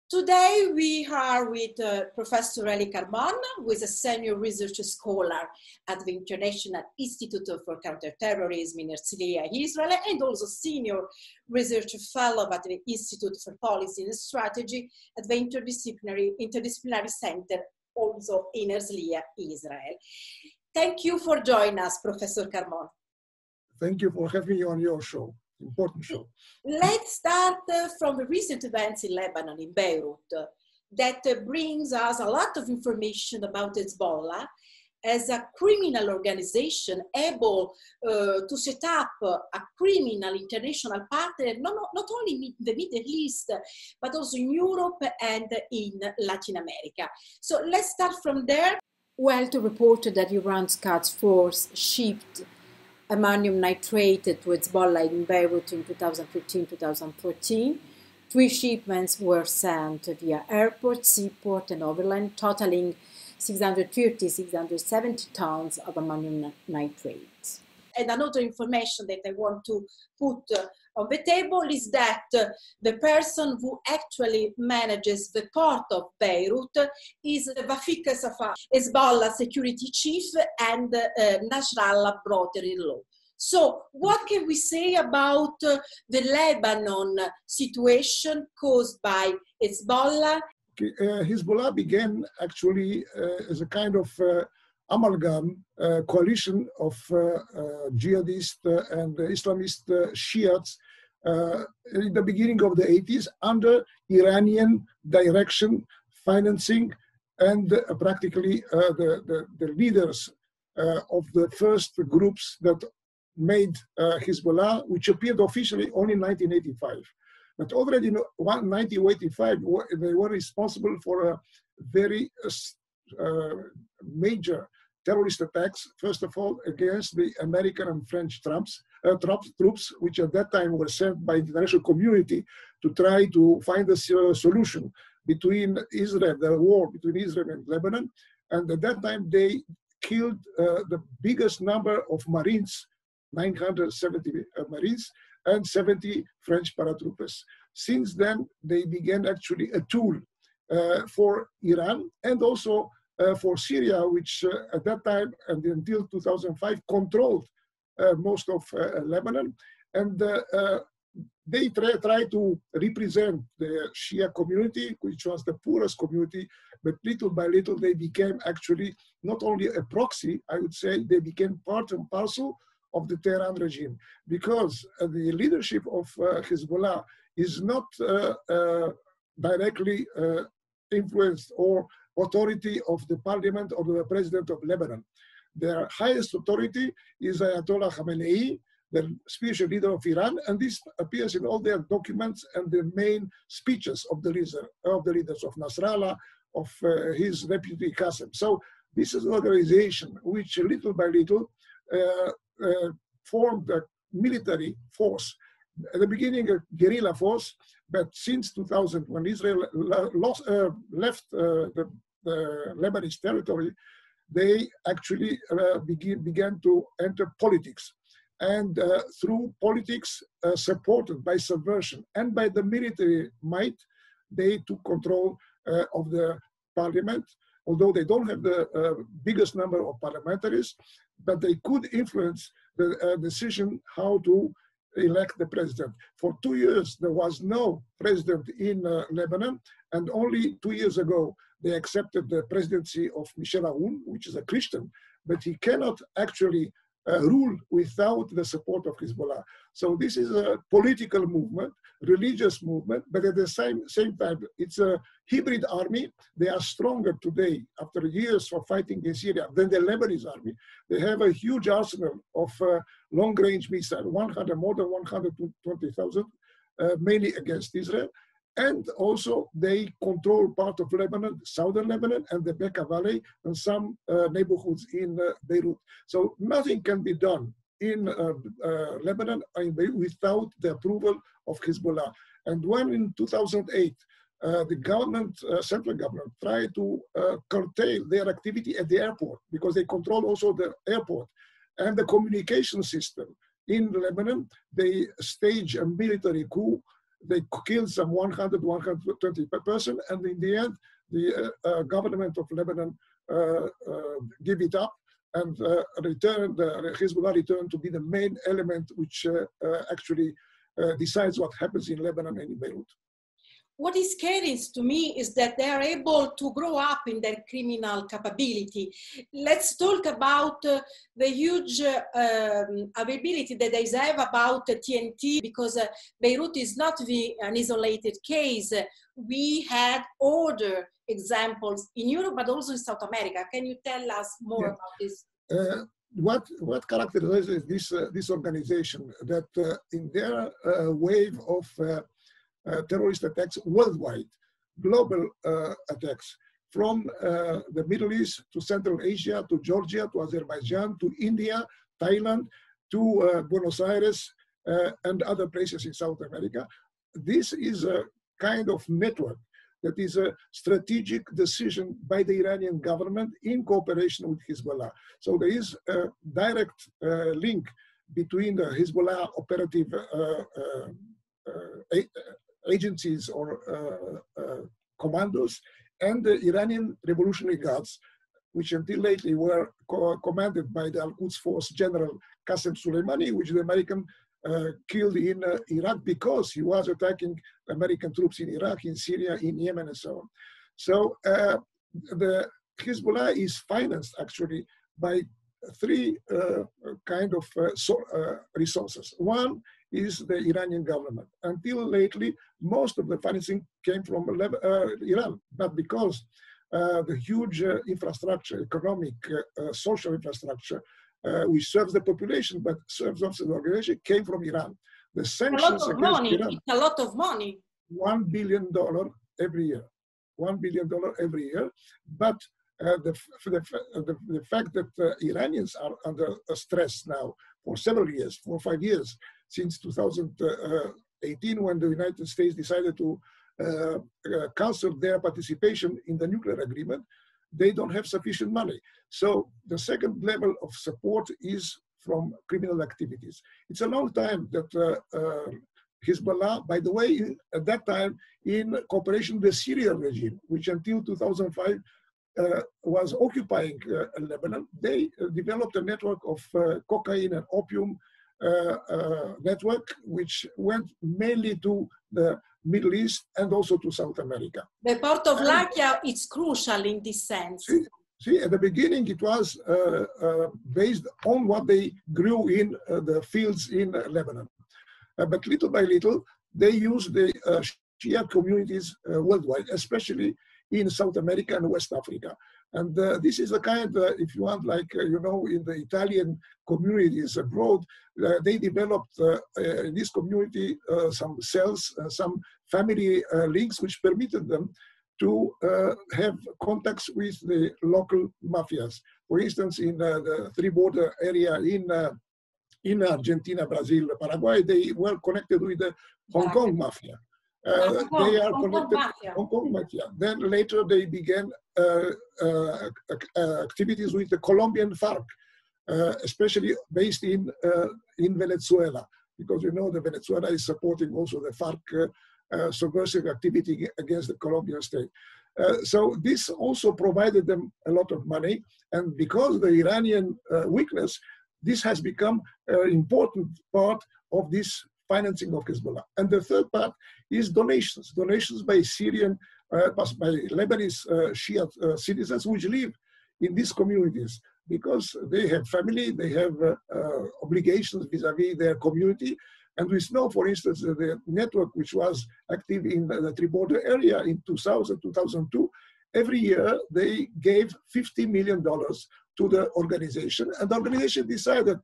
Today we are with Professor Ely Karmon, who is a senior research scholar at the International Institute for Counter-Terrorism in Herzliya, Israel, and also senior research fellow at the Institute for Policy and Strategy at the Interdisciplinary Center, also in Herzliya, Israel. Thank you for joining us, Professor Karmon. Thank you for having me on your show. Important show. Let's start from the recent events in Lebanon, in Beirut, that brings us a lot of information about Hezbollah as a criminal organization able to set up a criminal international pattern, not only in the Middle East, but also in Europe and in Latin America. So let's start from there. Well, to report that Iran's Quds Force shipped ammonium nitrate to Hezbollah in Beirut in 2013-2014. 3 shipments were sent via airport, seaport, and overland, totaling 670 tons of ammonium nitrate. And another information that I want to put on the table is that the person who actually manages the port of Beirut is Wafik Safa, Hezbollah security chief and Nasrallah brother-in-law. So what can we say about the Lebanon situation caused by Hezbollah? Hezbollah began actually as a kind of amalgam coalition of jihadist and Islamist Shiites in the beginning of the 80s under Iranian direction, financing, and practically the leaders of the first groups that made Hezbollah, which appeared officially only in 1985. But already in 1985, they were responsible for a very major terrorist attacks, first of all, against the American and French troops, which at that time were sent by the international community to try to find a solution between Israel, the war between Israel and Lebanon. And at that time, they killed the biggest number of Marines, 970 Marines, and 70 French paratroopers. Since then, they began actually a tool for Iran and also for Syria, which at that time and until 2005 controlled most of Lebanon. And they try to represent the Shia community, which was the poorest community, but little by little they became actually not only a proxy, I would say, they became part and parcel of the Tehran regime, because the leadership of Hezbollah is not directly influenced or authority of the parliament or the president of Lebanon. Their highest authority is Ayatollah Khamenei, the spiritual leader of Iran, and this appears in all their documents and the main speeches of the leaders of Nasrallah, of his deputy Qasem. So this is an organization which little by little formed a military force. At the beginning, a guerrilla force, but since 2000, when Israel left the Lebanese territory, they actually began to enter politics. And through politics supported by subversion and by the military might, they took control of the parliament, although they don't have the biggest number of parliamentaries, but they could influence the decision how to elect the president. For 2 years, there was no president in Lebanon, and only 2 years ago, they accepted the presidency of Michel Aoun, which is a Christian, but he cannot actually rule without the support of Hezbollah. So this is a political movement, religious movement, but at the same time, it's a hybrid army. They are stronger today, after years of fighting in Syria, than the Lebanese army. They have a huge arsenal of long-range missiles, more than 120,000, mainly against Israel. And also they control part of Lebanon, southern Lebanon, and the Bekaa Valley, and some neighborhoods in Beirut. So nothing can be done in Lebanon without the approval of Hezbollah. And when in 2008, the government, central government, tried to curtail their activity at the airport, because they control also the airport and the communication system in Lebanon, they staged a military coup. they killed some 100, 120 per person, and in the end, the government of Lebanon gave it up and returned, Hezbollah returned to be the main element which actually decides what happens in Lebanon and in Beirut. What is scary to me is that they are able to grow up in their criminal capability. Let's talk about the huge availability that they have about TNT, because Beirut is not an isolated case. We had other examples in Europe, but also in South America. Can you tell us more about this? What characterizes this organization, that in their wave of terrorist attacks worldwide, global attacks, from the Middle East to Central Asia, to Georgia, to Azerbaijan, to India, Thailand, to Buenos Aires, and other places in South America. This is a kind of network that is a strategic decision by the Iranian government in cooperation with Hezbollah. So there is a direct link between the Hezbollah operative agencies or commandos and the Iranian Revolutionary Guards, which until lately were commanded by the Al-Quds Force General Qasem Soleimani, which the American killed in Iraq because he was attacking American troops in Iraq, in Syria, in Yemen, and so on. So the Hezbollah is financed actually by three kind of resources. One is the Iranian government. Until lately, most of the financing came from Iran, but because the huge infrastructure, economic, social infrastructure, which serves the population but serves also the organization, came from Iran. The sanctions against Iran, it's a lot of money. $1 billion every year. $1 billion every year. But the fact that Iranians are under stress now for several years, 4 or 5 years, since 2018, when the United States decided to cancel their participation in the nuclear agreement, they don't have sufficient money. So the second level of support is from criminal activities. It's a long time that Hezbollah, by the way, at that time, in cooperation with the Syrian regime, which until 2005 was occupying Lebanon, they developed a network of cocaine and opium network, which went mainly to the Middle East and also to South America. The port of Lakia is crucial in this sense. See, at the beginning, it was based on what they grew in the fields in Lebanon. But little by little, they used the Shia communities worldwide, especially in South America and West Africa. And this is a kind, if you want, like, you know, in the Italian communities abroad, they developed in this community some cells, some family links, which permitted them to have contacts with the local mafias. For instance, in the three-border area in Argentina, Brazil, Paraguay, they were connected with the Hong Kong mafia. They are connected to Hong Kong mafia. Then later they began activities with the Colombian FARC, especially based in Venezuela, because you know the Venezuela is supporting also the FARC subversive activity against the Colombian state. So this also provided them a lot of money, and because of the Iranian weakness, this has become an important part of this financing of Hezbollah. And the third part is donations by Syrian, by Lebanese Shia citizens which live in these communities, because they have family, they have obligations vis-a-vis their community. And we know, for instance, the network which was active in the three-border area in 2000, 2002, every year they gave $50 million to the organization. And the organization decided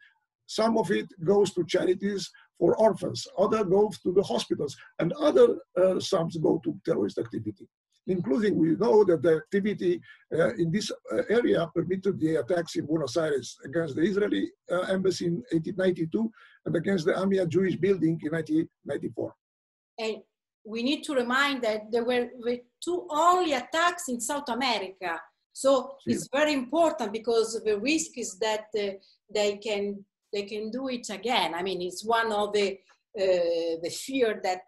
some of it goes to charities for orphans, other goes to the hospitals, and other sums go to terrorist activity. Including, we know that the activity in this area permitted the attacks in Buenos Aires against the Israeli embassy in 1892 and against the Amia Jewish building in 1994. And we need to remind that there were two only attacks in South America. So it's very important, because the risk is that they can do it again. I mean, it's one of the the fear that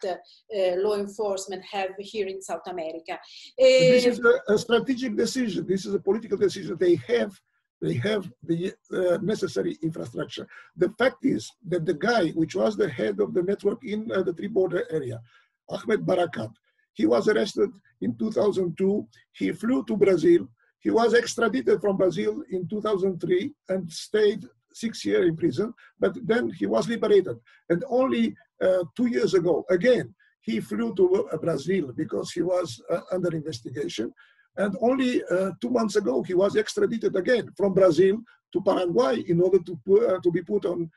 law enforcement have here in South America. This is a strategic decision. This is a political decision. They have the necessary infrastructure. The fact is that the guy which was the head of the network in the three-border area, Ahmed Barakat, he was arrested in 2002. He flew to Brazil. He was extradited from Brazil in 2003 and stayed 6 years in prison, but then he was liberated. And only 2 years ago, again, he flew to Brazil because he was under investigation. And only 2 months ago, he was extradited again from Brazil to Paraguay in order to be put on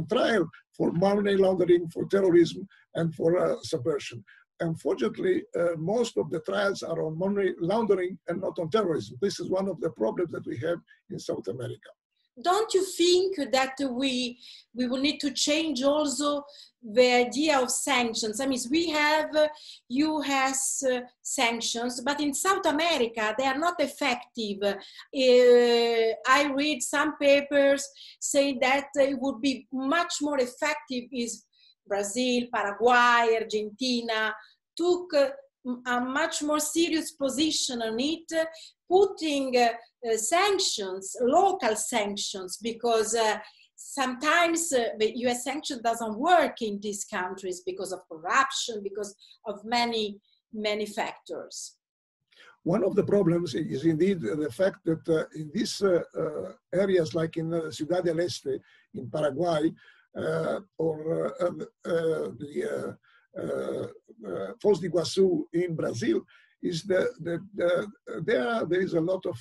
trial for money laundering, for terrorism, and for subversion. Unfortunately, most of the trials are on money laundering and not on terrorism. This is one of the problems that we have in South America. Don't you think that we will need to change also the idea of sanctions? I mean, we have US sanctions, but in South America, they are not effective. I read some papers saying that it would be much more effective if Brazil, Paraguay, Argentina took a much more serious position on it, putting sanctions, local sanctions, because sometimes the US sanction doesn't work in these countries because of corruption, because of many, many factors. One of the problems is indeed the fact that in these areas, like in Ciudad del Este in Paraguay, or the Foz do Iguaçu in Brazil, is there is a lot of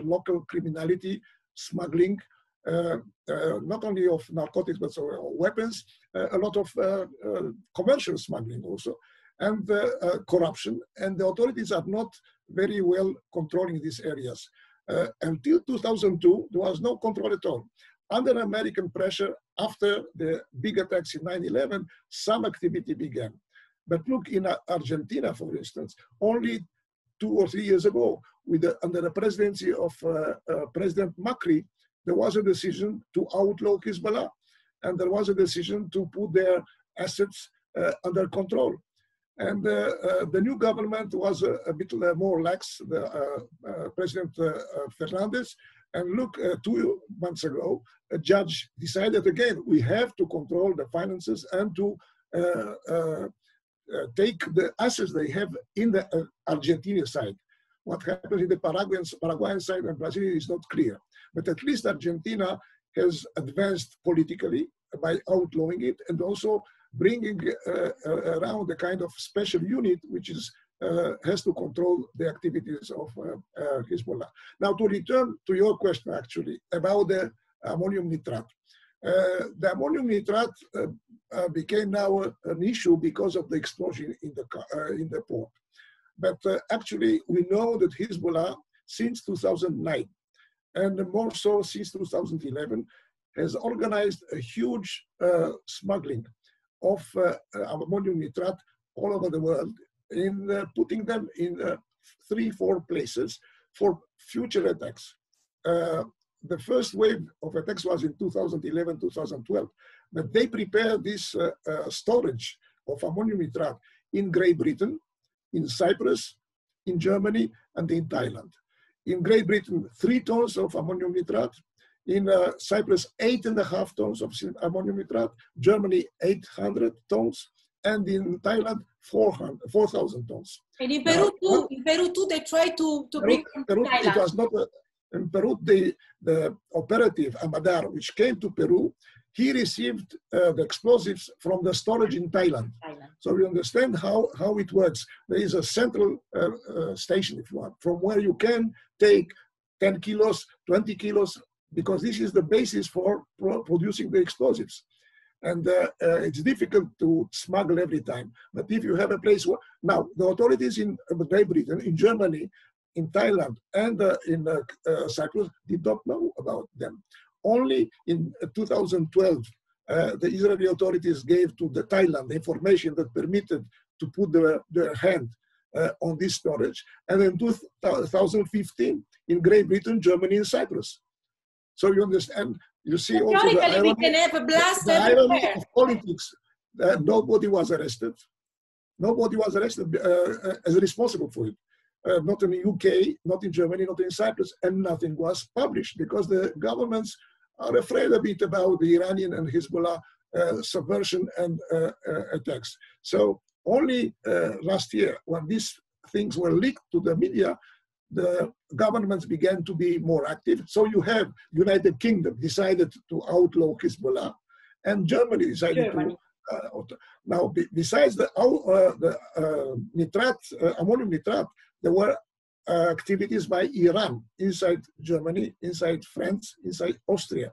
local criminality, smuggling, not only of narcotics but also weapons, a lot of commercial smuggling also, and corruption, and the authorities are not very well controlling these areas. Until 2002, there was no control at all. Under American pressure, after the big attacks in 9/11, some activity began. But look, in Argentina, for instance, only 2 or 3 years ago, under the presidency of President Macri, there was a decision to outlaw Hezbollah, and there was a decision to put their assets under control. And the new government was a bit more lax, President Fernandez. And look, 2 months ago, a judge decided again, we have to control the finances and to take the assets they have in the Argentinian side. What happens in the Paraguayan side and Brazil is not clear. But at least Argentina has advanced politically by outlawing it and also bringing around a kind of special unit which has to control the activities of Hezbollah. Now, to return to your question, actually, about the ammonium nitrate. The ammonium nitrate became now an issue because of the explosion in the port. But actually, we know that Hezbollah, since 2009, and more so since 2011, has organized a huge smuggling of ammonium nitrate all over the world, in putting them in 3-4 places for future attacks. The first wave of attacks was in 2011, 2012, but they prepared this storage of ammonium nitrate in Great Britain, in Cyprus, in Germany, and in Thailand. In Great Britain, 3 tons of ammonium nitrate. In Cyprus, 8.5 tons of ammonium nitrate. Germany, 800 tons. And in Thailand, 4,000 tons. And in Peru, too, they try to bring Peru, it was not in Peru, the operative Amadar, which came to Peru, he received the explosives from the storage in Thailand. So we understand how it works. There is a central station, if you want, from where you can take 10 kilos, 20 kilos, because this is the basis for producing the explosives. And it's difficult to smuggle every time. But if you have a place where, now, the authorities in Great Britain, in Germany, in Thailand, and in Cyprus did not know about them. Only in 2012, the Israeli authorities gave to the Thailand the information that permitted to put their hand on this storage. And in 2015, in Great Britain, Germany, and Cyprus. So you understand, you see also the irony, we can have a blast the irony of politics. nobody was arrested. Nobody was arrested as responsible for it. Not in the UK, not in Germany, not in Cyprus, and nothing was published because the governments are afraid a bit about the Iranian and Hezbollah subversion and attacks. So only last year, when these things were leaked to the media, the governments began to be more active. So you have United Kingdom decided to outlaw Hezbollah, and Germany decided to. Now, besides the ammonium nitrate, there were activities by Iran inside Germany, inside France, inside Austria.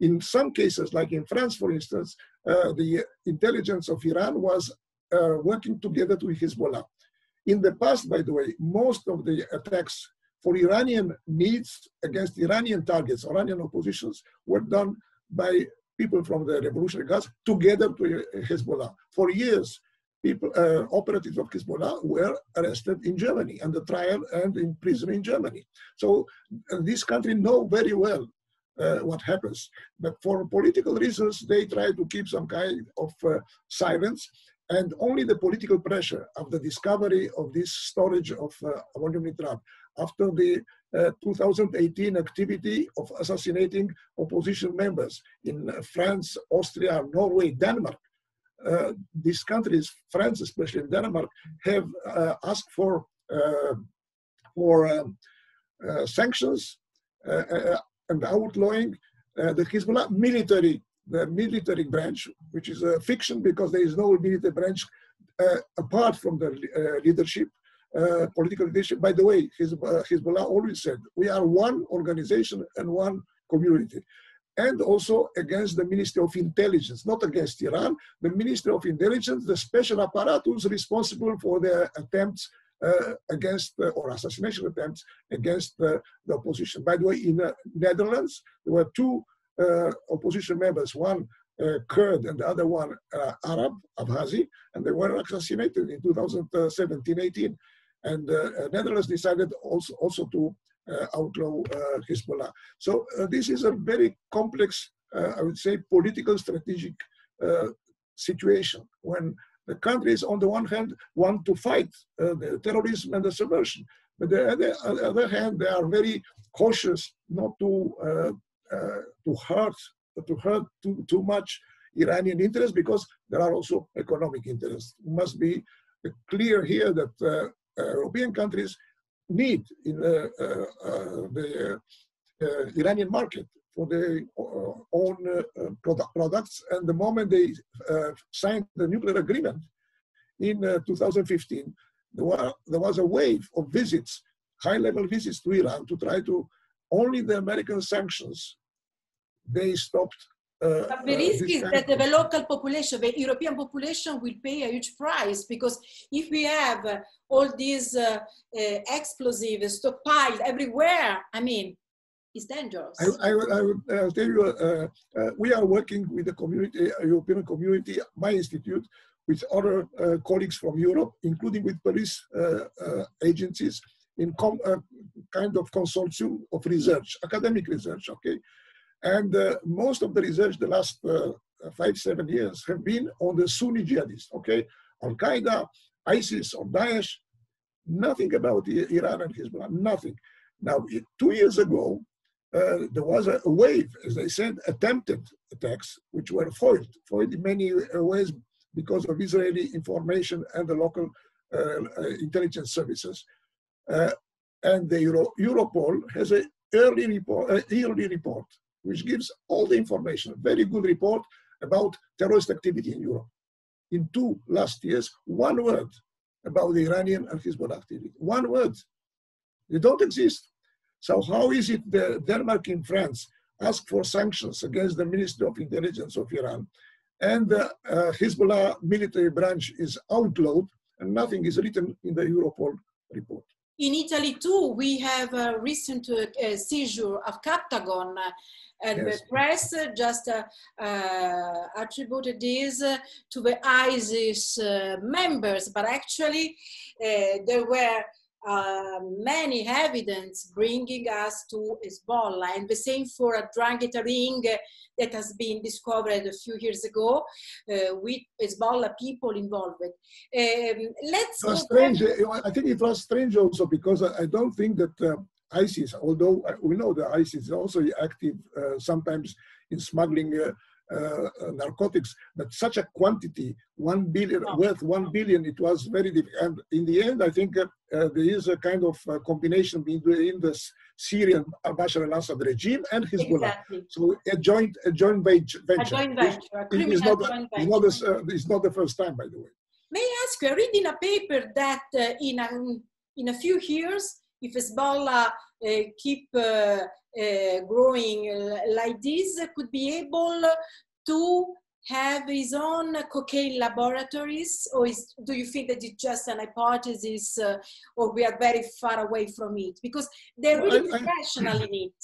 In some cases, like in France, for instance, the intelligence of Iran was working together with Hezbollah. In the past, by the way, most of the attacks for Iranian needs against Iranian targets, Iranian oppositions, were done by people from the Revolutionary Guards together to Hezbollah. For years, people, operatives of Hezbollah were arrested in Germany, under trial and in prison in Germany. So this country know very well what happens. But for political reasons, they try to keep some kind of silence, and only the political pressure of the discovery of this storage of ammonium nitrate after the 2018 activity of assassinating opposition members in France, Austria, Norway, Denmark. These countries, France especially, and Denmark, have asked for sanctions and outlawing the Hezbollah military, the military branch, which is a fiction because there is no military branch apart from the leadership, political leadership. By the way, Hezbollah always said, we are one organization and one community. And also against the Ministry of Intelligence, not against Iran, the Ministry of Intelligence, the special apparatus responsible for the attempts against, or assassination attempts against the opposition. By the way, in the Netherlands, there were two opposition members, one Kurd and the other one Arab, Abhazi, and they were assassinated in 2017-18. And Netherlands decided also to outlaw Hezbollah. So this is a very complex, I would say, political strategic situation when the countries, on the one hand, want to fight the terrorism and the subversion, but on the other hand, they are very cautious not to hurt too much Iranian interests, because there are also economic interests. It must be clear here that European countries need in the Iranian market for their own products. And the moment they signed the nuclear agreement in 2015, there was a wave of visits, high-level visits to Iran to try to, only the American sanctions, they stopped. But the risk is that the local population, the European population, will pay a huge price, because if we have all these explosives stockpiled everywhere, I mean, it's dangerous. I would tell you, we are working with the community, European community, my institute, with other colleagues from Europe, including with police agencies, in kind of consortium of research, academic research, okay? And most of the research the last 5-7 years have been on the Sunni jihadists, okay? Al-Qaeda, ISIS, or Daesh, nothing about Iran and Hezbollah, nothing. Now, 2 years ago, there was a wave, as I said, attempted attacks, which were foiled in many ways because of Israeli information and the local intelligence services. And the Europol has an yearly report, which gives all the information, a very good report about terrorist activity in Europe. In 2 last years, 1 word about the Iranian and Hezbollah activity. 1 word. They don't exist. So how is it that Denmark and France ask for sanctions against the Ministry of Intelligence of Iran, and the Hezbollah military branch is outlawed, and nothing is written in the Europol report? In Italy too, we have a recent seizure of Captagon, and yes. The press just attributed this to the ISIS members, but actually there were many evidence bringing us to Hezbollah, and the same for a drug ring that has been discovered a few years ago with Hezbollah people involved. Let's go strange. I think it was strange also because I don't think that ISIS, although we know that ISIS is also active sometimes in smuggling narcotics, but such a quantity, 1 billion, worth 1 billion, it was very difficult. And in the end, I think there is a kind of combination between the Syrian Bashar al-Assad regime and Hezbollah. Exactly. So a joint venture. A joint venture, a criminal joint venture. It's not the first time, by the way. May I ask you, I read in a paper that in a few years, if Hezbollah keep growing like this, could be able to have his own cocaine laboratories, or do you think that it's just an hypothesis, or we are very far away from it? Because they're really professional in it.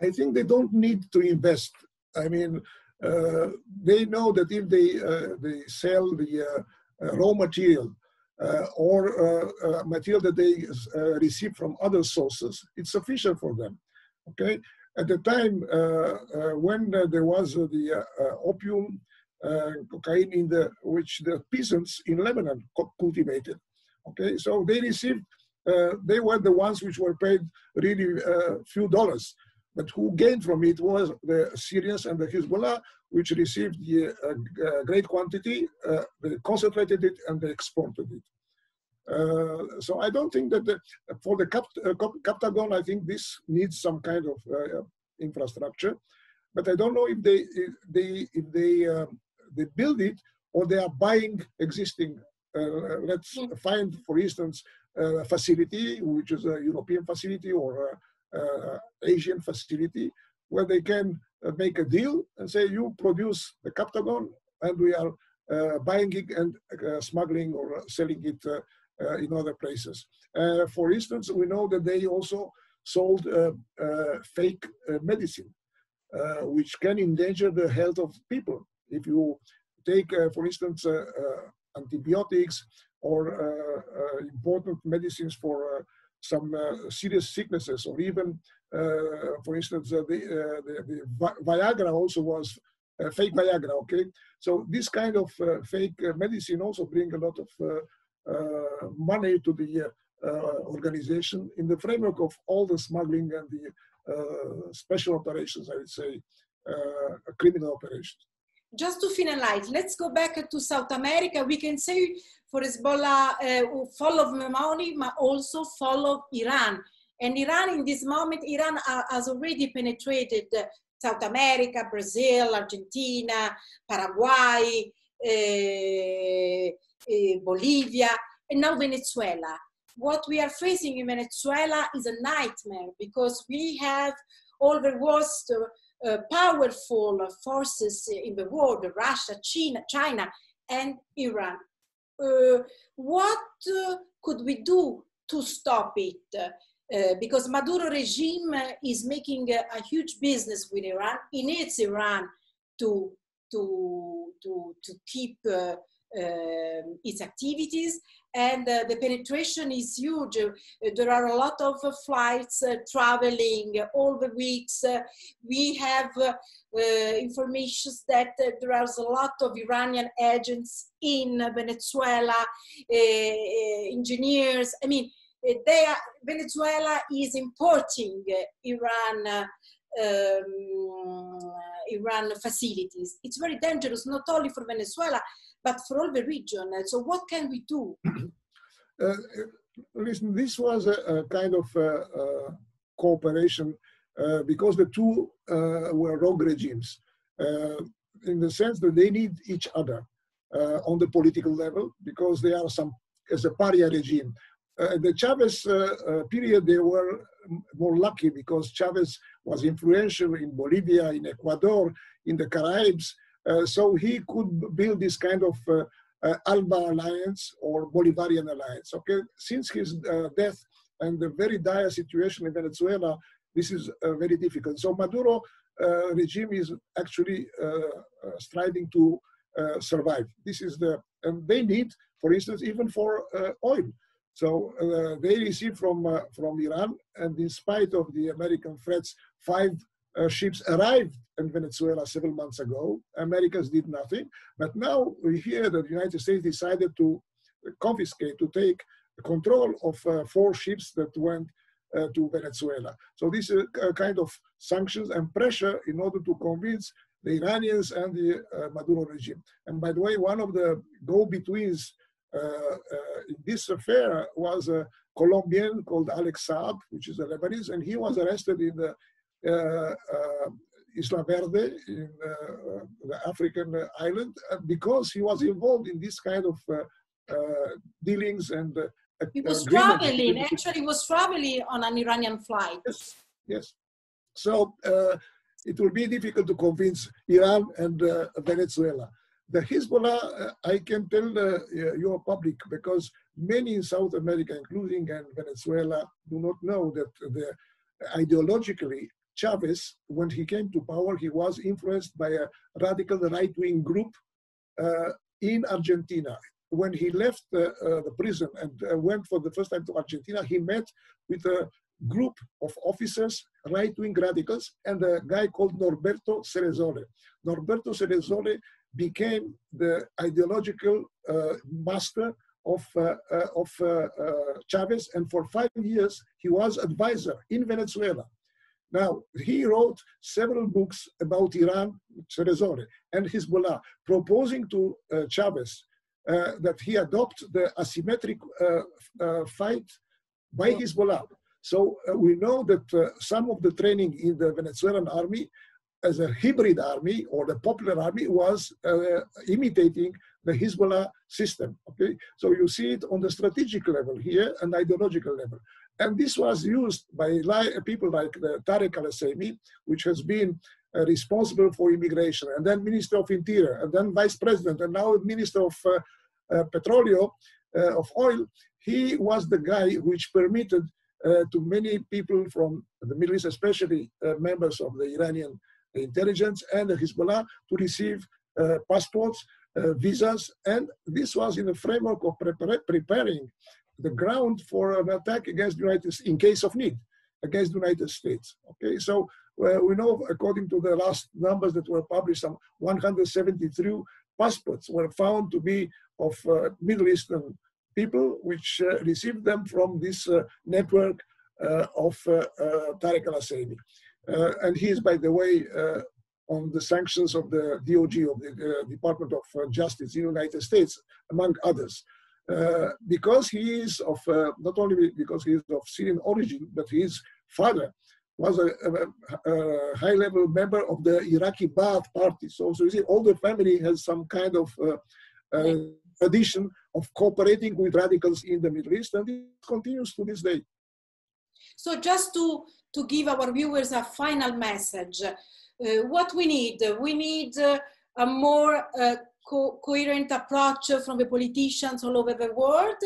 I think they don't need to invest. I mean, they know that if they sell the raw material or material that they receive from other sources, it's sufficient for them. Okay. At the time when there was the opium, cocaine which the peasants in Lebanon cultivated. Okay, so they received. They were the ones which were paid really few dollars, but who gained from it was the Syrians and the Hezbollah, which received the great quantity. They concentrated it and they exported it. So I don't think that for the Captagon, I think this needs some kind of infrastructure, but I don't know if they build it or they are buying existing. Let's find, for instance, a facility which is a European facility or Asian facility where they can make a deal and say, you produce the Captagon and we are buying it and smuggling or selling it in other places. For instance, we know that they also sold fake medicine, which can endanger the health of people. If you take, for instance, antibiotics or important medicines for some serious sicknesses, or even, for instance, the Viagra also was fake Viagra, okay? So this kind of fake medicine also bring a lot of money to the organization in the framework of all the smuggling and the special operations, I would say, criminal operations. Just to finalize, let's go back to South America. We can say for Hezbollah, follow Mali, but also follow Iran. And Iran, in this moment, Iran has already penetrated South America, Brazil, Argentina, Paraguay, Bolivia, and now Venezuela. What we are facing in Venezuela is a nightmare because we have all the worst powerful forces in the world, Russia, China, and Iran. What could we do to stop it? Because Maduro regime is making a huge business with Iran. It needs Iran to keep its activities, and the penetration is huge. There are a lot of flights traveling all the weeks. We have information that there is a lot of Iranian agents in Venezuela, engineers. I mean, Venezuela is importing Iran facilities. It's very dangerous, not only for Venezuela, but for all the region. So what can we do? Listen, this was a kind of cooperation because the two were rogue regimes in the sense that they need each other on the political level because they are as a pariah regime. The Chavez period, they were more lucky because Chavez was influential in Bolivia, in Ecuador, in the Caribbean. So he could build this kind of ALBA alliance or Bolivarian alliance. Okay, since his death and the very dire situation in Venezuela, this is very difficult. So Maduro regime is actually striving to survive. This is and they need, for instance, even for oil. So they received from Iran, and in spite of the American threats, 5 ships arrived in Venezuela several months ago. Americans did nothing, but now we hear that the United States decided to confiscate, to take control of 4 ships that went to Venezuela. So this is a kind of sanctions and pressure in order to convince the Iranians and the Maduro regime. And by the way, one of the go-betweens in this affair was a Colombian called Alex Saab, which is a Lebanese, and he was arrested in the Isla Verde, in the African island, because he was involved in this kind of dealings and he was traveling, actually was traveling on an Iranian flight. Yes, yes. So it will be difficult to convince Iran and Venezuela. The Hezbollah, I can tell your public, because many in South America, including Venezuela, do not know that ideologically, Chavez, when he came to power, he was influenced by a radical right-wing group in Argentina. When he left the prison and went for the first time to Argentina, he met with a group of officers, right-wing radicals, and a guy called Norberto Ceresole. Norberto Ceresole became the ideological master of Chavez, and for 5 years he was advisor in Venezuela. Now, he wrote several books about Iran, Ceresole, and Hezbollah, proposing to Chavez that he adopt the asymmetric fight by Hezbollah. So we know that some of the training in the Venezuelan army as a hybrid army or the popular army was imitating the Hezbollah system, okay? So you see it on the strategic level here and ideological level. And this was used by people like Tarek al-Husseini, which has been responsible for immigration, and then Minister of Interior, and then Vice President, and now Minister of Petroleum, of Oil. He was the guy which permitted to many people from the Middle East, especially members of the Iranian intelligence and the Hezbollah, to receive passports, visas, and this was in the framework of preparing the ground for an attack against the United States in case of need, against the United States. Okay, so we know, according to the last numbers that were published, some 173 passports were found to be of Middle Eastern people, which received them from this network of Tarek al-Husseini. And he is, by the way, on the sanctions of the DOJ, of the Department of Justice in the United States, among others. Because he is of, not only because he is of Syrian origin, but his father was a high-level member of the Iraqi Ba'ath party. So you see, all the family has some kind of tradition of cooperating with radicals in the Middle East, and it continues to this day. So just to give our viewers a final message, what we need a more coherent approach from the politicians all over the world.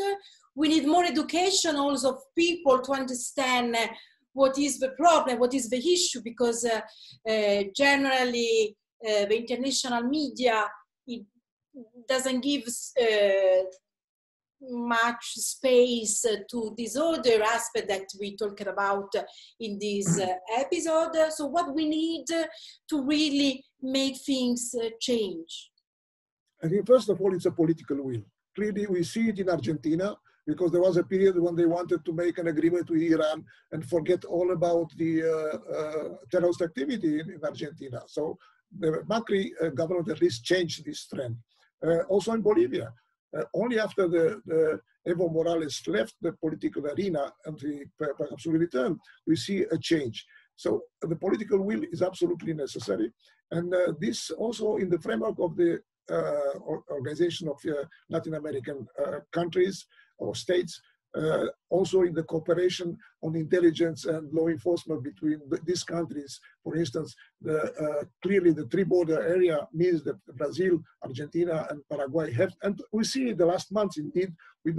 We need more education also of people to understand what is the problem, what is the issue, because generally the international media, it doesn't give much space to this other aspect that we talked about in this episode. So what we need to really make things change? I think first of all, it's a political will. Clearly, we see it in Argentina, because there was a period when they wanted to make an agreement with Iran and forget all about the terrorist activity in Argentina. So the Macri government at least changed this trend. Also in Bolivia, only after the Evo Morales left the political arena and he perhaps will return, we see a change. So the political will is absolutely necessary. And this also in the framework of the Organization of Latin American countries or states, also in the cooperation on intelligence and law enforcement between these countries. For instance, clearly the three-border area means that Brazil, Argentina, and Paraguay have, and we see the last months indeed with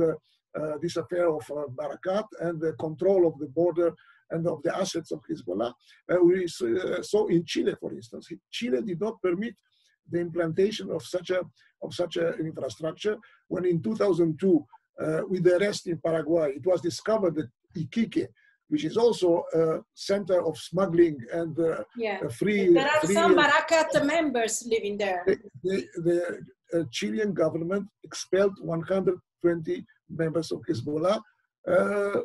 this affair of Barakat and the control of the border and of the assets of Hezbollah. We saw in Chile, for instance, Chile did not permit the implantation of such an infrastructure when in 2002 with the arrest in Paraguay. It was discovered that Iquique, which is also a center of smuggling and free. There are some Barakat members living there. The Chilean government expelled 120 members of Hezbollah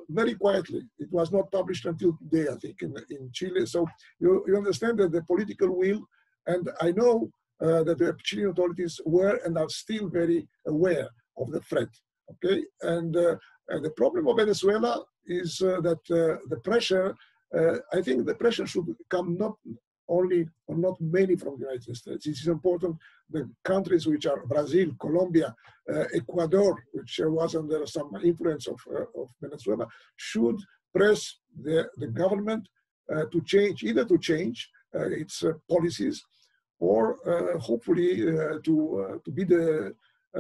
very quietly. It was not published until today, I think, in Chile. So you understand that the political will, and I know that the Chilean authorities were and are still very aware of the threat. Okay, and the problem of Venezuela is that the pressure, I think the pressure should come not only or not mainly from the United States. It is important the countries which are Brazil, Colombia, Ecuador, which was under some influence of Venezuela, should press the government to change, either to change its policies or hopefully to be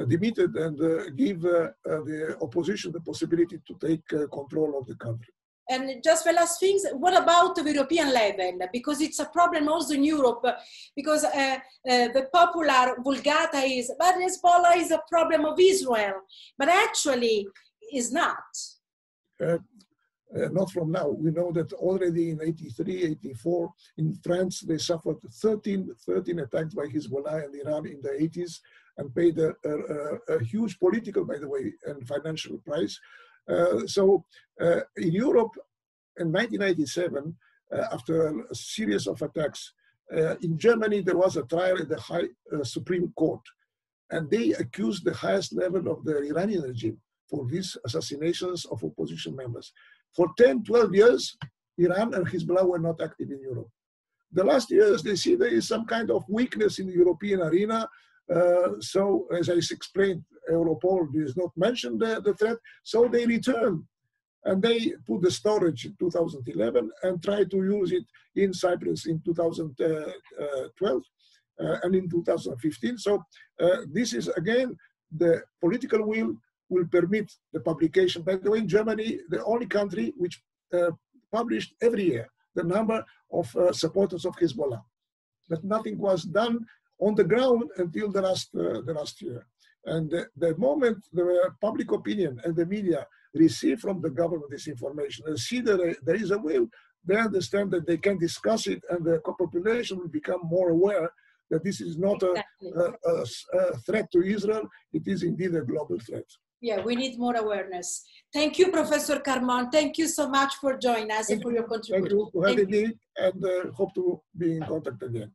demitted and give the opposition the possibility to take control of the country. And just the last things, what about the European level? Because it's a problem also in Europe, because the popular vulgata is, but Hezbollah is a problem of Israel, but actually is not. Not from now. We know that already in 83, 84, in France, they suffered 13 attacks by Hezbollah and Iran in the 80s and paid a huge political, by the way, and financial price. So in Europe, in 1997, after a series of attacks, in Germany, there was a trial at the Supreme Court, and they accused the highest level of the Iranian regime for these assassinations of opposition members. For 10, 12 years, Iran and Hezbollah were not active in Europe. The last years, they see there is some kind of weakness in the European arena. So, as I explained, Europol does not mention the threat, so they return. And they put the storage in 2011 and try to use it in Cyprus in 2012 and in 2015. So this is, again, the political will permit the publication. By the way, in Germany, the only country which published every year the number of supporters of Hezbollah. But nothing was done on the ground until the last year. And the moment the public opinion and the media receive from the government this information and see that there is a will, they understand that they can discuss it, and the population will become more aware that this is not a threat to Israel, it is indeed a global threat. Yeah, we need more awareness. Thank you, Professor Karmon. Thank you so much for joining us and for your contribution. Thank you for having me, and hope to be in contact again.